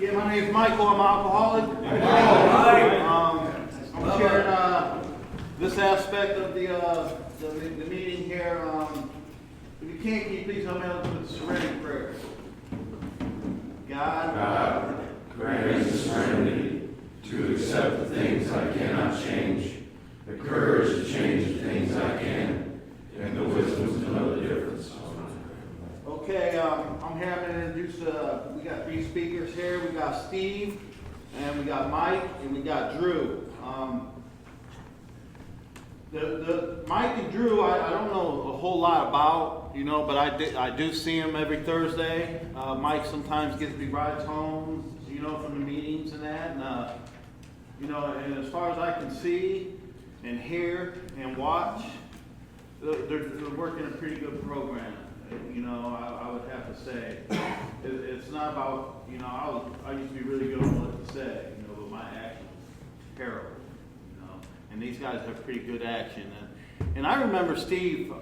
Yeah, my name is Michael. I'm an alcoholic. I'm sharing this aspect of the meeting here. If you can't, can you please help me out with the serenity prayer? God, grant me the serenity to accept the things I cannot change, the courage to change the things I can, and the wisdom to know the difference. Okay, I'm here. I'm going to introduce, we got 3 speakers here. We got Steve, and we got Mike, and we got Drew. The Mike and Drew, I don't know a whole lot about, but I do see them every Thursday. Mike sometimes gives me rides home, from the meetings and that. And, and as far as I can see and hear and watch, they're working a pretty good program. I would have to say. It's not about, I used to be really good on what to say, but my action was terrible, and these guys have pretty good action. And I remember Steve,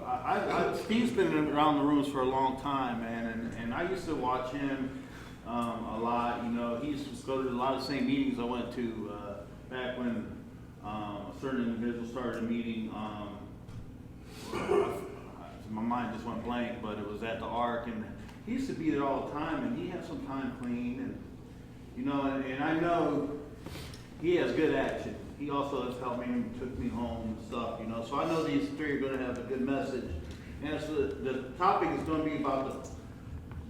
Steve's been around the rooms for a long time, man, and I used to watch him a lot. He used to go to a lot of the same meetings I went to back when a certain individual started a meeting. My mind just went blank, but it was at the Ark, and he used to be there all the time, and he had some time clean, and I know he has good action. He also has helped me and took me home and stuff, so I know these 3 are going to have a good message. And so the topic is going to be about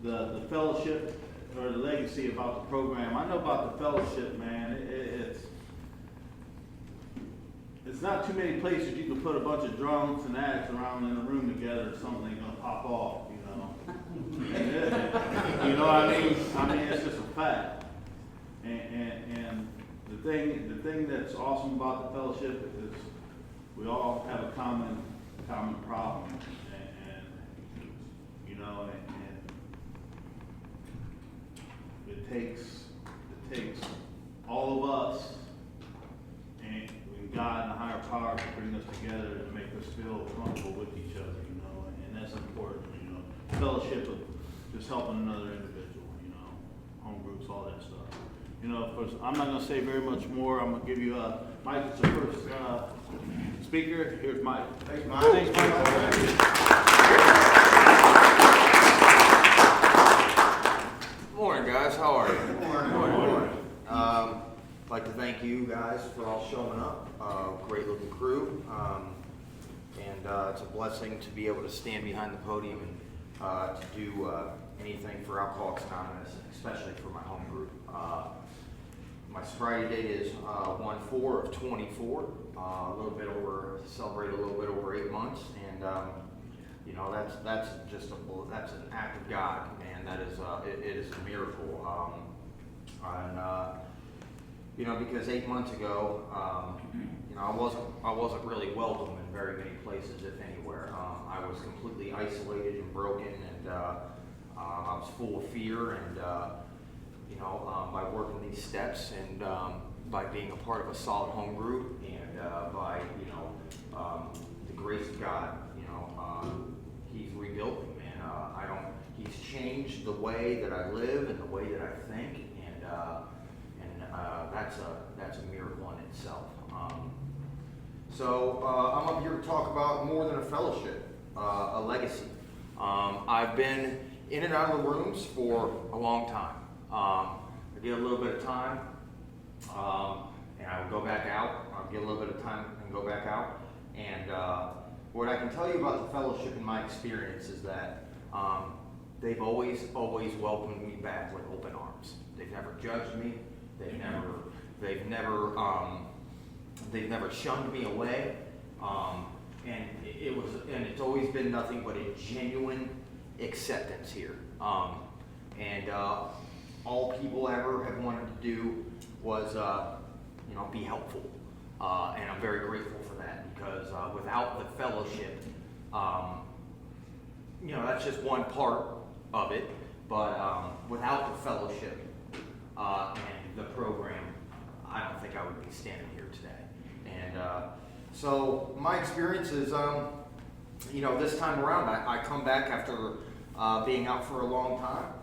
the fellowship, or the legacy about the program. I know about the fellowship, man. It's not too many places you can put a bunch of drunks and addicts around in a room together or something ain't gonna pop off, You know what I mean? It's just a fact. And the thing that's awesome about the fellowship is we all have a common problem. And it takes all of us and God and the higher power to bring us together and make us feel comfortable with each other, and that's important, fellowship of just helping another individual, home groups, all that stuff. Of course, I'm not going to say very much more. I'm going to give you Mike is the first speaker. Here's Mike. Thanks, Mike. Thanks, Mike. Morning, guys. How are you? Morning. I'd like to thank you guys for all showing up. Great looking crew. And it's a blessing to be able to stand behind the podium and to do anything for Alcoholics Anonymous, especially for my home group. My sobriety date is 1/4/24. Celebrate a little bit over 8 months, and that's an act of God, man. That is it is a miracle. Because 8 months ago, I wasn't really welcome in very many places, if anywhere. I was completely isolated and broken, and I was full of fear. And by working these steps, and by being a part of a solid home group, and by the grace of God, He's rebuilt me, man. He's changed the way that I live and the way that I think, and that's a miracle in itself. So I'm up here to talk about more than a fellowship, a legacy. I've been in and out of the rooms for a long time. I get a little bit of time, and I would go back out. I'll get a little bit of time and go back out. And what I can tell you about the fellowship in my experience is that they've always welcomed me back with open arms. They've never judged me. They've never shunned me away, and it's always been nothing but a genuine acceptance here. All people ever have wanted to do was, be helpful, and I'm very grateful for that, because without the fellowship, that's just one part of it. But without the fellowship and the program, I don't think I would be standing here today. And so my experience is, this time around, I come back after being out for a long time.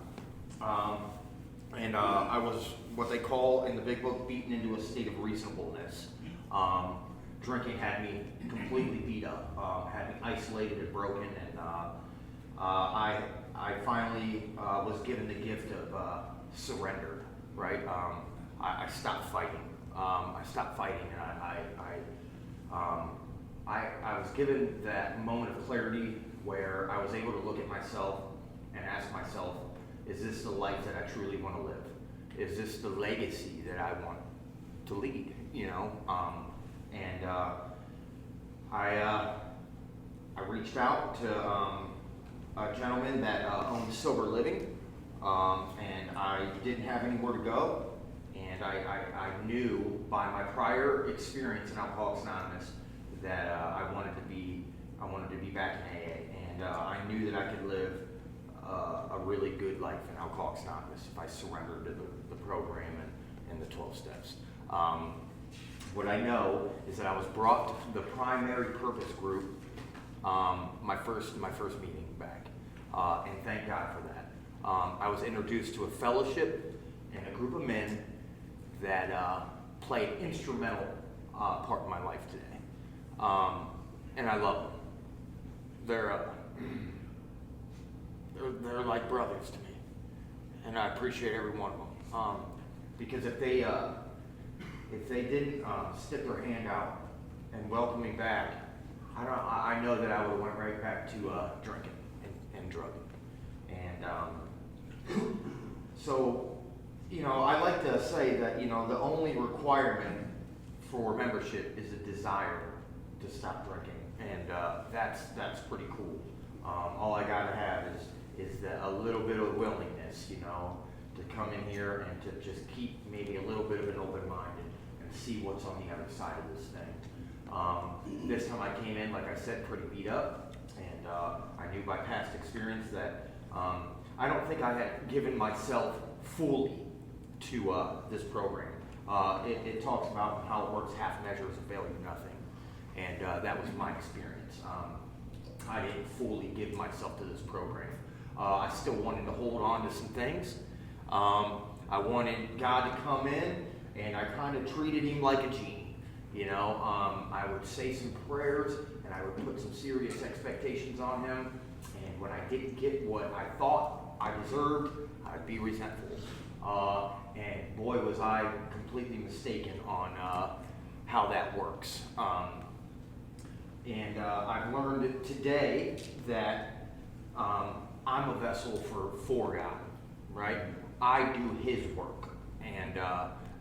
And I was what they call in the big book beaten into a state of reasonableness. Drinking had me completely beat up, had me isolated and broken, and I finally was given the gift of surrender. Right, I stopped fighting. I stopped fighting, and I was given that moment of clarity where I was able to look at myself and ask myself, is this the life that I truly want to live? Is this the legacy that I want to lead? You know, and I reached out to a gentleman that owned Sober Living, and I didn't have anywhere to go. And I knew by my prior experience in Alcoholics Anonymous that I wanted to be back in AA, and I knew that I could live a really good life in Alcoholics Anonymous if I surrendered to the program and the 12 steps. What I know is that I was brought to the primary purpose group, my first meeting back, and thank God for that. I was introduced to a fellowship and a group of men that play an instrumental part in my life today, and I love them. They're like brothers to me, and I appreciate every one of them. Because if they didn't stick their hand out and welcome me back, I know that I would have went right back to drinking and drugging. And so, you know, I like to say that, you know, the only requirement for membership is a desire to stop drinking, and that's pretty cool. All I gotta have is a little bit of willingness, you know, to come in here and to just keep maybe a little bit of an open mind and see what's on the other side of this thing. This time I came in, like I said, pretty beat up, and I knew by past experience that I don't think I had given myself fully to this program. It talks about how it works, half measures avail you nothing, and that was my experience. I didn't fully give myself to this program. I still wanted to hold on to some things. I wanted God to come in, and I kind of treated him like a genie. You know, I would say some prayers, and I would put some serious expectations on him. And when I didn't get what I thought I deserved, I'd be resentful. And boy, was I completely mistaken on how that works. And I've learned today that I'm a vessel for God, right? I do his work, and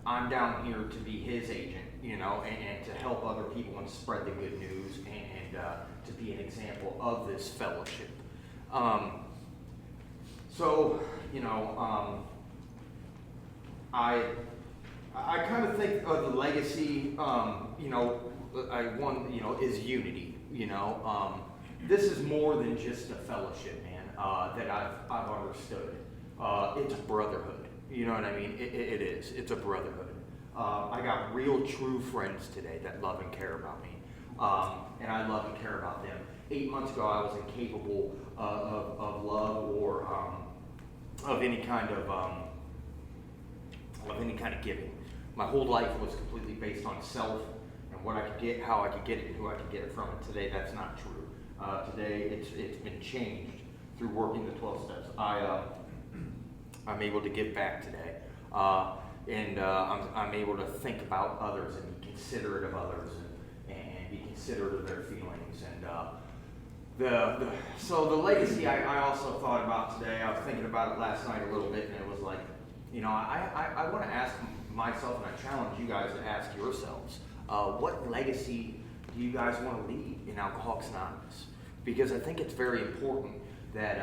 I'm down here to be his agent, you know, and to help other people and spread the good news, and to be an example of this fellowship. So, you know, I kind of think of the legacy, you know, is unity, you know. This is more than just a fellowship, man, that I've understood. It's brotherhood, you know what I mean? It is, it's a brotherhood. I got real true friends today that love and care about me, and I love and care about them. 8 months ago, I was incapable of love or of any kind of giving. My whole life was completely based on self and what I could get, how I could get it, and who I could get it from. And today, that's not true. Today, it's been changed through working the 12 steps. I'm able to give back today, and I'm able to think about others and be considerate of others and be considerate of their feelings. And so the legacy I also thought about today. I was thinking about it last night a little bit, and it was like, you know, I want to ask myself, and I challenge you guys to ask yourselves, what legacy do you guys want to leave in Alcoholics Anonymous? Because I think it's very important that,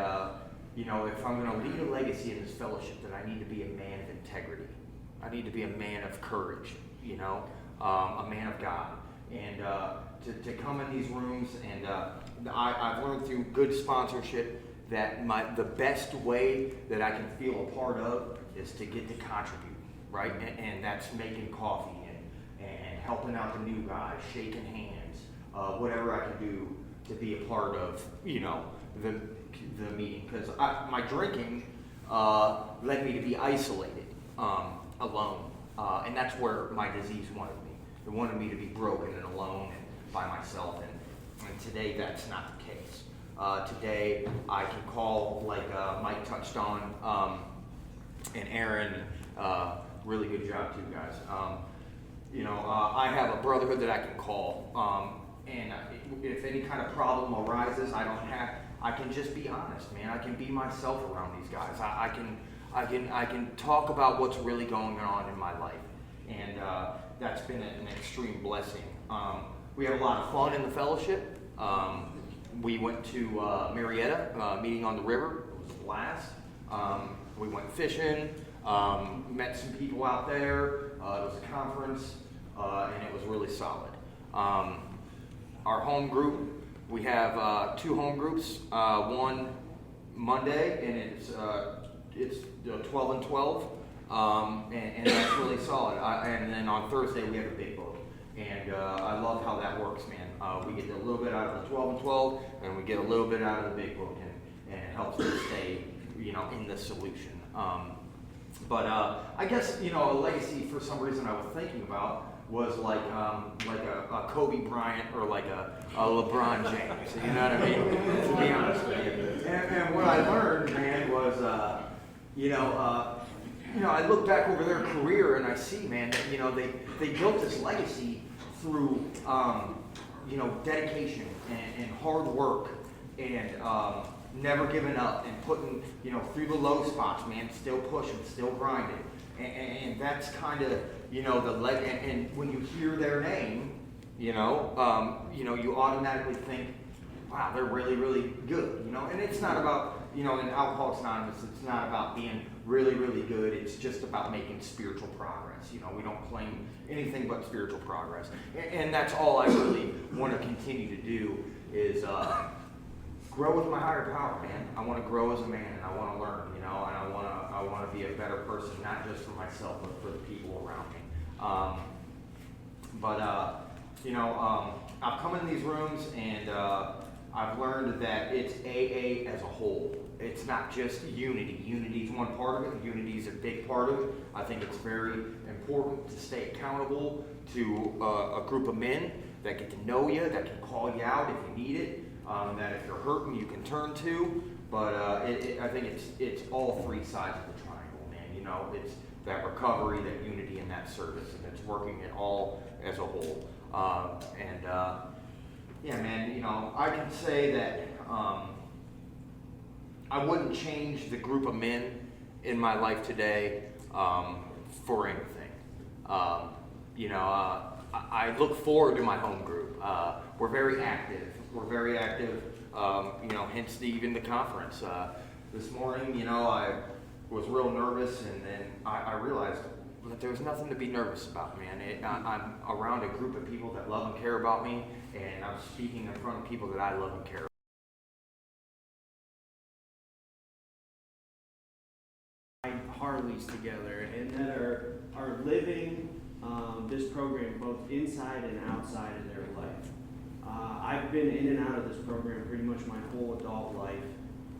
you know, if I'm going to lead a legacy in this fellowship, that I need to be a man of integrity. I need to be a man of courage, you know, a man of God. And to come in these rooms, and I've learned through good sponsorship that the best way that I can feel a part of is to get to contribute, right? And that's making coffee and helping out the new guys, shaking hands, whatever I can do to be a part of, you know, the meeting. Because my drinking, led me to be isolated, alone. And that's where my disease wanted me. It wanted me to be broken and alone and by myself. And today that's not the case. Today I can call, like Mike touched on, and Aaron, really good job too, guys. I have a brotherhood that I can call, and if any kind of problem arises, I can just be honest, man. I can be myself around these guys. I can talk about what's really going on in my life, and that's been an extreme blessing. We had a lot of fun in the fellowship. We went to Marietta, meeting on the river. It was a blast. We went fishing, met some people out there. It was a conference, and it was really solid. Our home group, we have 2 home groups. One Monday, and it's 12 and 12, and that's really solid. And then on Thursday we have a big book, and I love how that works, man. We get a little bit out of the 12 and 12, and we get a little bit out of the big book, and it helps us stay, in the solution. But I guess, a legacy for some reason I was thinking about was like a Kobe Bryant or like a LeBron James. You know what I mean? To be honest with you. And what I learned, man, was, I look back over their career and I see, man, that, they built this legacy through, dedication and hard work and never giving up and putting, through the low spots, man, still pushing, still grinding. And that's kind of, the leg. And when you hear their name, you automatically think, wow, they're really, really good, And it's not about, in Alcoholics Anonymous, it's not about being really, really good. It's just about making spiritual progress. We don't claim anything but spiritual progress. And that's all I really want to continue to do is grow with my higher power, man. I want to grow as a man, and I want to learn, and I want to be a better person, not just for myself, but for the people around me. I've come in these rooms and I've learned that it's AA as a whole. It's not just unity. Unity is one part of it. Unity is a big part of it. I think it's very important to stay accountable to a group of men that get to know you, that can call you out if you need it, that if you're hurting you can turn to. But I think it's all 3 sides of the triangle, man. It's that recovery, that unity, and that service, and it's working it all as a whole. Yeah, man, I can say that I wouldn't change the group of men in my life today for anything. I look forward to my home group. We're very active. Hence even the conference. This morning, I was real nervous, and then I realized that there was nothing to be nervous about, man. I'm around a group of people that love and care about me, and I'm speaking in front of people that I love and care about. Harleys together and that are living this program both inside and outside of their life. I've been in and out of this program pretty much my whole adult life,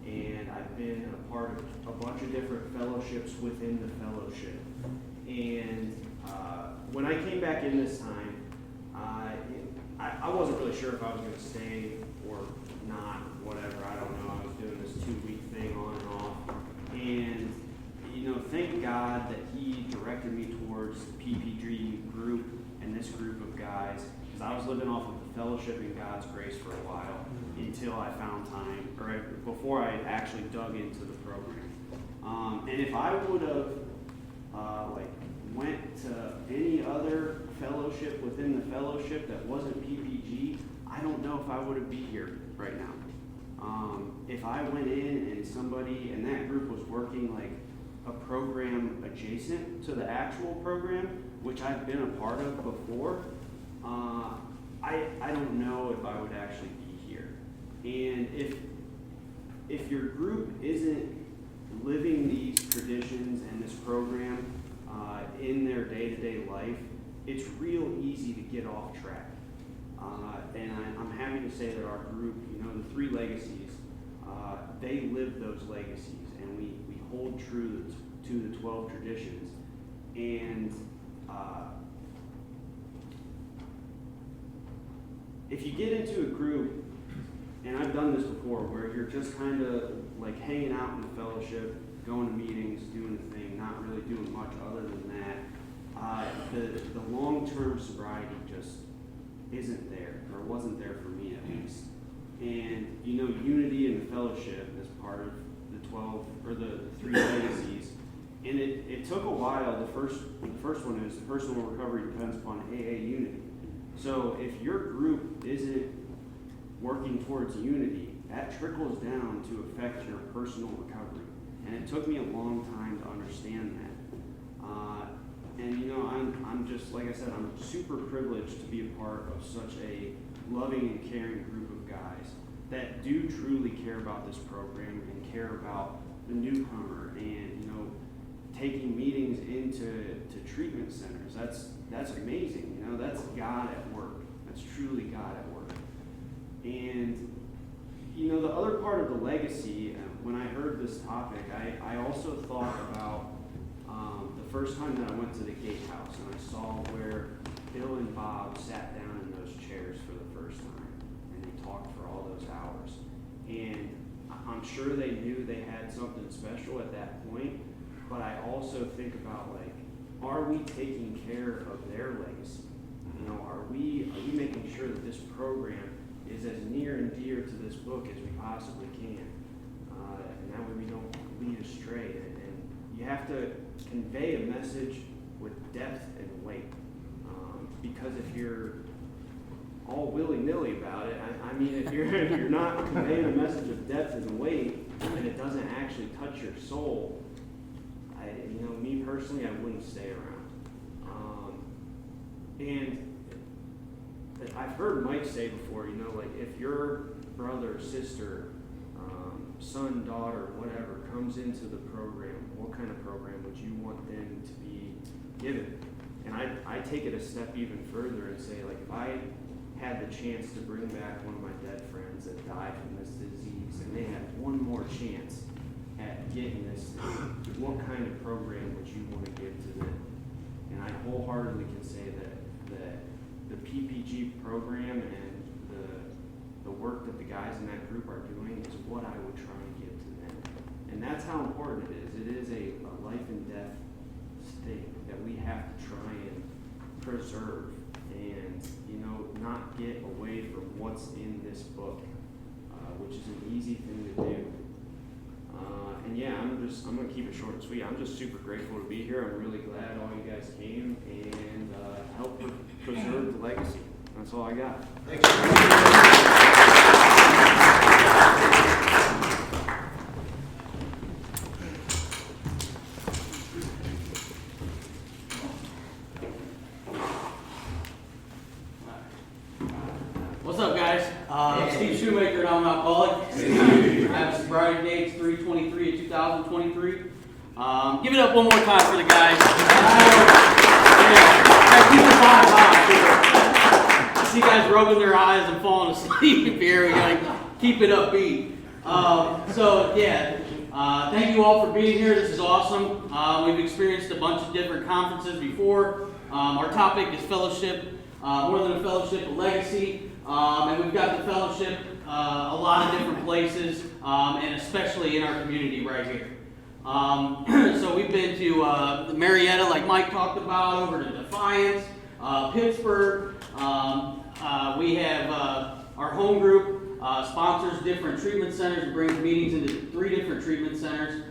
and I've been a part of a bunch of different fellowships within the fellowship. And when I came back in this time, I wasn't really sure if I was going to stay or not, whatever. I don't know. I was doing this 2-week thing on and off. And thank God that He directed me towards the PPG group and this group of guys, because I was living off of the fellowship and God's grace for a while until I found time, or before I actually dug into the program. And if I would have went to any other fellowship within the fellowship that wasn't PPG, I don't know if I would be here right now. If I went in and somebody in that group was working like a program adjacent to the actual program, which I've been a part of before, I don't know if I would actually be here. And if your group isn't living these traditions and this program in their day-to-day life, it's real easy to get off track. And I'm happy to say that our group, the 3 legacies, they live those legacies, and we hold true to the 12 traditions. And if you get into a group, and I've done this before, where you're just kind of like hanging out in the fellowship, going to meetings, doing the thing, not really doing much other than that, the long-term sobriety just isn't there, or wasn't there for me at least. And you know, unity in the fellowship is part of the 12 or the 3 legacies. And it took a while. The first one is personal recovery depends upon AA unity. So if your group isn't working towards unity, that trickles down to affect your personal recovery. And it took me a long time to understand that. And you know, I'm just, like I said, I'm super privileged to be a part of such a loving and caring group of guys that do truly care about this program and care about the newcomer, and you know, taking meetings into treatment centers. That's amazing. You know, that's God at work. That's truly God at work. And you know, the other part of the legacy, when I heard this topic, I also thought about the first time that I went to the Gatehouse and I saw where Bill and Bob sat down in those chairs for the first time and they talked for all those hours. And I'm sure they knew they had something special at that point, but I also think about, like, are we taking care of their legacy? You know, are we making sure that this program is as near and dear to this book as we possibly can? And that way we don't lead astray. And you have to convey a message with depth and weight. Because if you're all willy-nilly about it, I mean, if you're not conveying a message of depth and weight, and it doesn't actually touch your soul, you know, me personally, I wouldn't stay around. And I've heard Mike say before, you know, like, if your brother, sister, son, daughter, whatever, comes into the program, what kind of program would you want them to be given? And I take it a step even further and say, like, if I had the chance to bring back one of my dead friends that died from this disease, and they had one more chance at getting this thing, what kind of program would you want to give to them? And I wholeheartedly can say that the PPG program and the work that the guys in that group are doing is what I would try and give to them. And that's how important it is. It is a life and death thing that we have to try and preserve and, you know, not get away from what's in this book, which is an easy thing to do. And yeah, I'm gonna keep it short and sweet. I'm just super grateful to be here. I'm really glad all you guys came and helped preserve the legacy. That's all I got. Thanks. What's up, guys? Steve Shoemaker, and I'm an alcoholic. I have sobriety dates 3/23/2023. Give it up one more time for the guys. Keep the vibe high. I see guys rubbing their eyes and falling asleep here. We gotta keep it upbeat. Thank you all for being here. This is awesome. We've experienced a bunch of different conferences before. Our topic is fellowship, more than a fellowship, a legacy. And we've got the fellowship a lot of different places, and especially in our community right here. So we've been to Marietta, like Mike talked about, over to Defiance, Pittsburgh. We have our home group sponsors different treatment centers and brings meetings into 3 different treatment centers.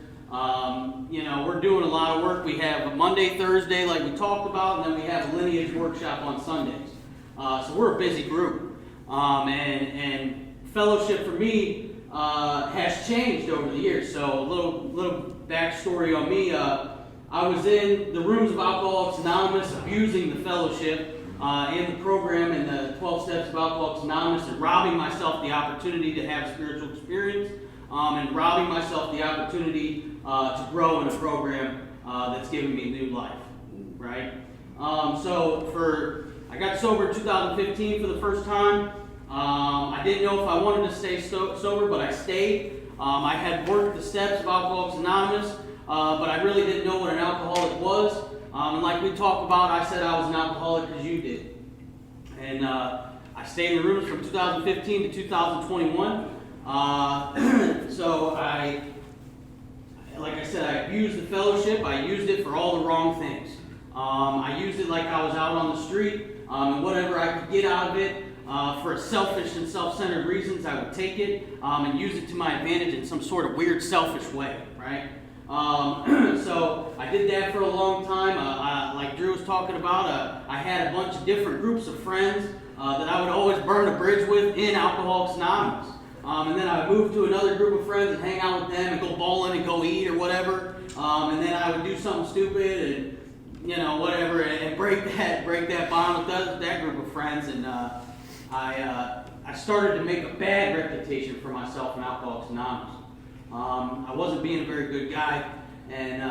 You know, we're doing a lot of work. We have a Monday, Thursday, like we talked about, and then we have a lineage workshop on Sundays. So we're a busy group. And fellowship for me has changed over the years. So a little backstory on me. I was in the rooms of Alcoholics Anonymous, abusing the fellowship and the program and the 12 Steps of Alcoholics Anonymous, and robbing myself the opportunity to have spiritual experience, and robbing myself the opportunity to grow in a program that's given me new life, right? I got sober in 2015 for the first time. I didn't know if I wanted to stay sober, but I stayed. I had worked the steps of Alcoholics Anonymous. but I really didn't know what an alcoholic was. And like we talked about, I said I was an alcoholic because you did. And I stayed in the rooms from 2015 to 2021. So like I said, I abused the fellowship. I used it for all the wrong things. I used it like I was out on the street, and whatever I could get out of it for selfish and self-centered reasons, I would take it and use it to my advantage in some sort of weird, selfish way, right? So I did that for a long time. Like Drew was talking about, I had a bunch of different groups of friends that I would always burn a bridge with in Alcoholics Anonymous. And then I would move to another group of friends and hang out with them and go bowling and go eat or whatever. And then I would do something stupid and, you know, whatever, and break that bond with that group of friends. And I started to make a bad reputation for myself in Alcoholics Anonymous. I wasn't being a very good guy, and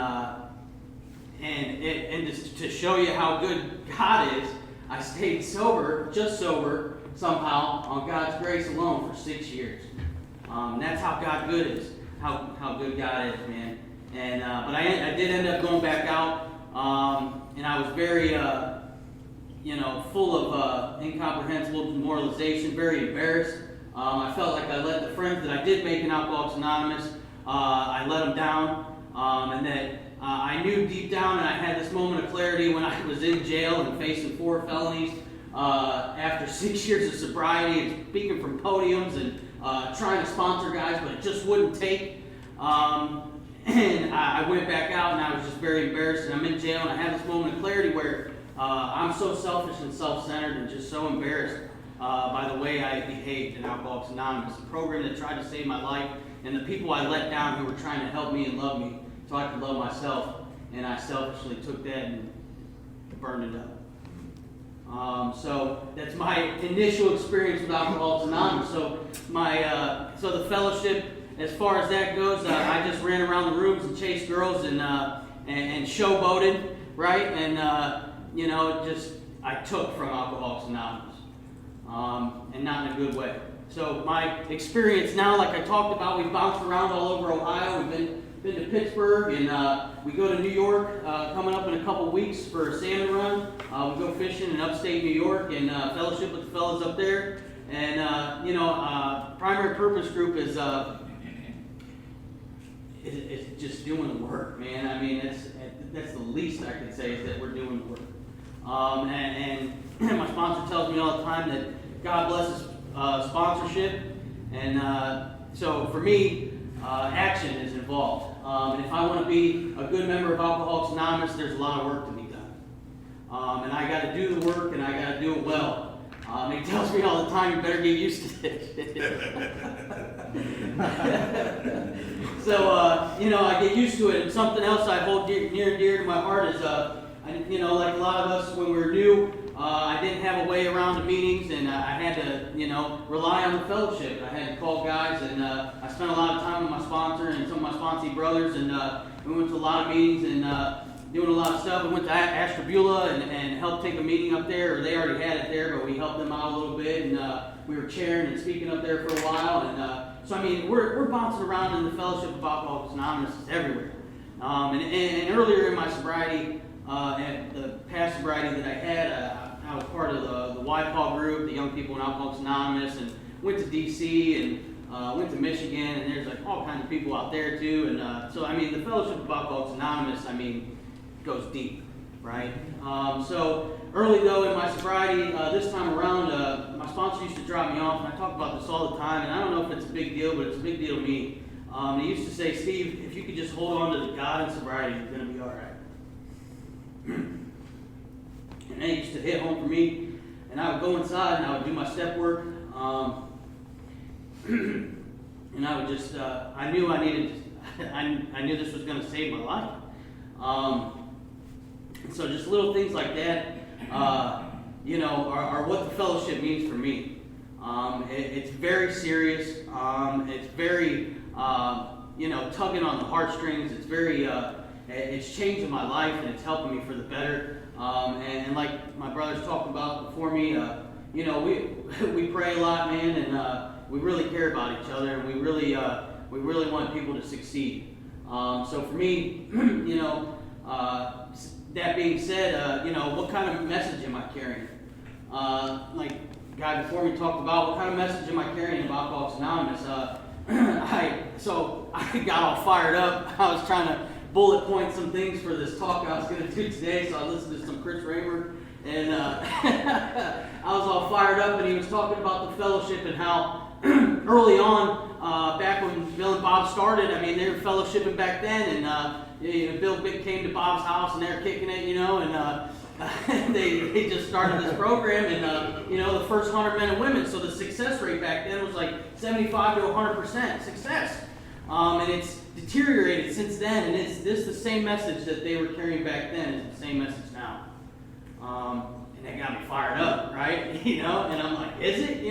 just to show you how good God is, I stayed sober, just sober, somehow, on God's grace alone for 6 years. That's how God good is, how good God is, man. And but I did end up going back out, and I was very, full of incomprehensible demoralization, very embarrassed. I felt like I let the friends that I did make in Alcoholics Anonymous, I let them down, and that I knew deep down, and I had this moment of clarity when I was in jail and facing 4 felonies after 6 years of sobriety and speaking from podiums and trying to sponsor guys, but it just wouldn't take. And I went back out, and I was just very embarrassed, and I'm in jail, and I had this moment of clarity where I'm so selfish and self-centered and just so embarrassed by the way I behaved in Alcoholics Anonymous, a program that tried to save my life, and the people I let down who were trying to help me and love me so I could love myself, and I selfishly took that and burned it up. So that's my initial experience with Alcoholics Anonymous. So so the fellowship, as far as that goes, I just ran around the rooms and chased girls and showboated, right? And I took from Alcoholics Anonymous, and not in a good way. So my experience now, like I talked about, we bounced around all over Ohio. We've been to Pittsburgh, and we go to New York coming up in a couple weeks for a salmon run. We go fishing in upstate New York and fellowship with the fellas up there. And primary purpose group is just doing the work, man. I mean, that's the least I can say is that we're doing the work. And my sponsor tells me all the time that God blesses sponsorship, and so for me, action is involved. And if I want to be a good member of Alcoholics Anonymous, there's a lot of work to be done. And I got to do the work, and I got to do it well. He tells me all the time, you better get used to this. So, I get used to it. And something else I hold near and dear to my heart is, like a lot of us when we were new, I didn't have a way around the meetings, and I had to, rely on the fellowship. I had to call guys, and I spent a lot of time with my sponsor and some of my sponsee brothers, and we went to a lot of meetings and doing a lot of stuff. We went to Ashtabula and helped take a meeting up there, or they already had it there, but we helped them out a little bit, and we were chairing and speaking up there for a while. And so, I mean, we're bouncing around in the fellowship of Alcoholics Anonymous everywhere. And earlier in my sobriety, and the past sobriety that I had, I was part of the YPAW group, the Young People in Alcoholics Anonymous, and went to D.C. and went to Michigan, and there's like all kinds of people out there too. And so, I mean, the fellowship of Alcoholics Anonymous, I mean, goes deep, right? So early though in my sobriety, this time around, my sponsor used to drop me off, and I talk about this all the time, and I don't know if it's a big deal, but it's a big deal to me. He used to say, Steve, if you could just hold on to the God in sobriety, you're going to be all right. And that used to hit home for me, and I would go inside and I would do my step work, and I would just, I knew this was going to save my life. So just little things like that, are what the fellowship means for me. It's very serious. It's very, tugging on the heartstrings. It's very, it's changing my life, and it's helping me for the better. And like my brothers talked about before me, we pray a lot, man, and we really care about each other, and we really want people to succeed. So for me, that being said, what kind of message am I carrying? Like the guy before me talked about, what kind of message am I carrying about Alcoholics Anonymous? I got all fired up. I was trying to bullet point some things for this talk I was going to do today, so I listened to some Chris Raymer, and I was all fired up, and he was talking about the fellowship and how early on, back when Bill and Bob started, I mean, they were fellowshipping back then, and Bill came to Bob's house, and they were kicking it, and they just started this program, and the first 100 men and women, so the success rate back then was like 75 to 100% success. And it's deteriorated since then, and it's the same message that they were carrying back then is the same message now. And that got me fired up, right? And I'm like, is it?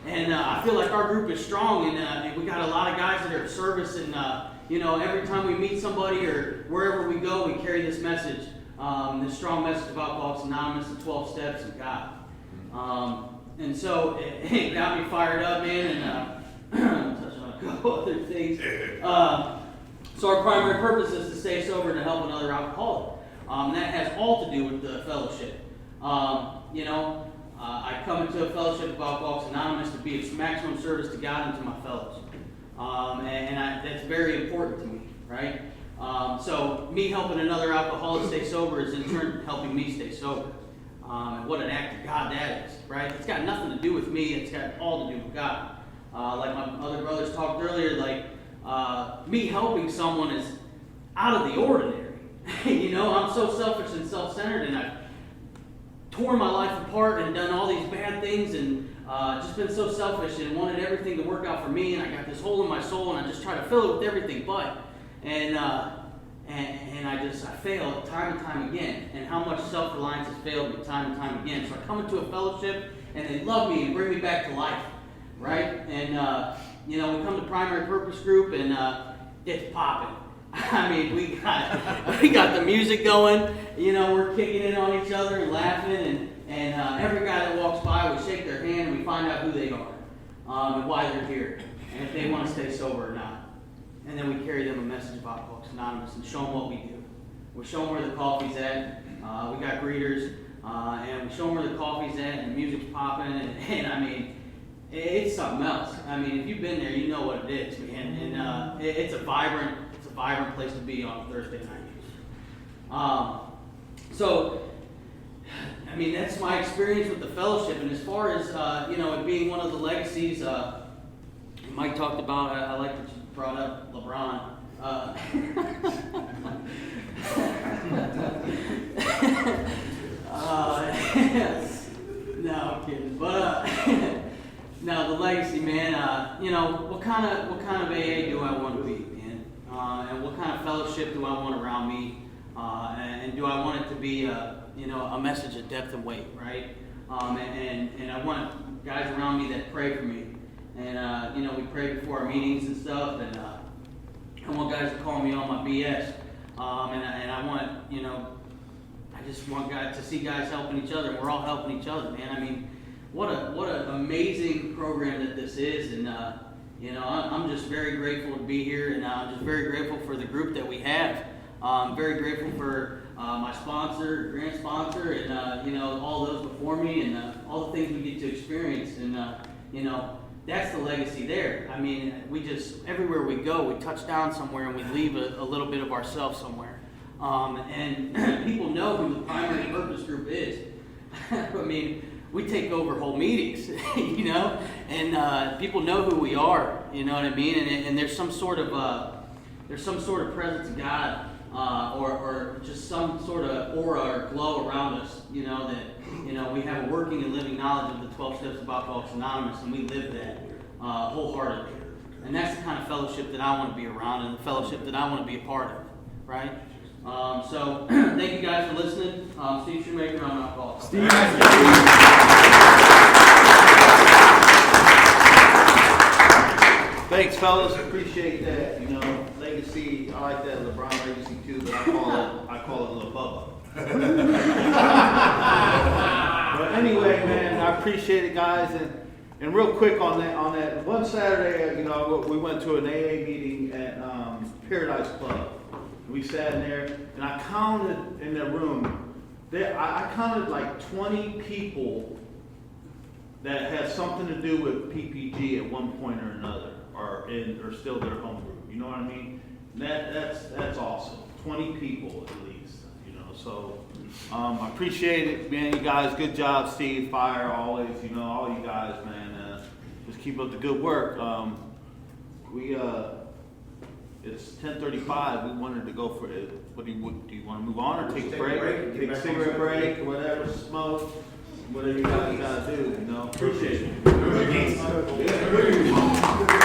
And I feel like our group is strong, and we got a lot of guys that are at service, and every time we meet somebody or wherever we go, we carry this message, this strong message about Alcoholics Anonymous, the 12 steps of God. And so it got me fired up, man, and touching on a couple other things. So our primary purpose is to stay sober and to help another alcoholic. That has all to do with the fellowship. I come into a fellowship of Alcoholics Anonymous to be of maximum service to God and to my fellows. That's very important to me, right? So me helping another alcoholic stay sober is in turn helping me stay sober. And what an act of God that is, right? It's got nothing to do with me, it's got all to do with God. Like my other brothers talked earlier, me helping someone is out of the ordinary. I'm so selfish and self-centered, and I've torn my life apart and done all these bad things, and just been so selfish and wanted everything to work out for me, and I got this hole in my soul, and I just try to fill it with everything but. And I fail time and time again, and how much self-reliance has failed me time and time again. So I come into a fellowship, and they love me and bring me back to life, right? And we come to primary purpose group, and it's popping. I mean, we got the music going. We're kicking it on each other and laughing, and every guy that walks by, we shake their hand and we find out who they are and why they're here, and if they want to stay sober or not. And then we carry them a message about Alcoholics Anonymous and show them what we do. We show them where the coffee's at. We got greeters, and we show them where the coffee's at, and the music's popping, and I mean, it's something else. I mean, if you've been there, you know what it is, man. And it's a vibrant place to be on Thursday night. So, I mean, that's my experience with the fellowship. And as far as it being one of the legacies, Mike talked about. I like that you brought up LeBron. No, I'm kidding. But no, the legacy, man. What kind of AA do I want to be, man? And what kind of fellowship do I want around me? And do I want it to be a message of depth and weight, right? And I want guys around me that pray for me. And we pray before our meetings and stuff. And I want guys to call me on my BS. And I want I just want guys to see guys helping each other. And we're all helping each other, man. I mean, what an amazing program that this is. And I'm just very grateful to be here, and I'm just very grateful for the group that we have. I'm very grateful for my sponsor, grant sponsor, and all those before me, and all the things we get to experience. And that's the legacy there. I mean, we just everywhere we go, we touch down somewhere, and we leave a little bit of ourselves somewhere. And people know who the primary purpose group is. I mean, we take over whole meetings, and people know who we are, you know what I mean? And there's some sort of presence of God, or just some sort of aura or glow around us, that we have a working and living knowledge of the 12 steps of Alcoholics Anonymous, and we live that wholeheartedly. And that's the kind of fellowship that I want to be around, and the fellowship that I want to be a part of, right? So thank you guys for listening. Steve Shoemaker on Alcoholics. Steve. Thanks, fellas. Appreciate that. Legacy. I like that LeBron legacy too, but I call it Lil Bubba. But anyway, man, I appreciate it, guys. And real quick on that one Saturday, we went to an AA meeting at Paradise Club. We sat in there, and I counted in the room, I counted like 20 people that had something to do with PPG at one point or another, or still their home group. You know what I mean? That's awesome. 20 people at least, you know. So I appreciate it, man. You guys, good job, Steve, Fire, always. You know, all you guys, man. Just keep up the good work. It's 10:35. We wanted to go for it. Do you want to move on or take a break? Take a cigarette break, whatever, smoke, whatever you guys gotta do. You know, appreciate it.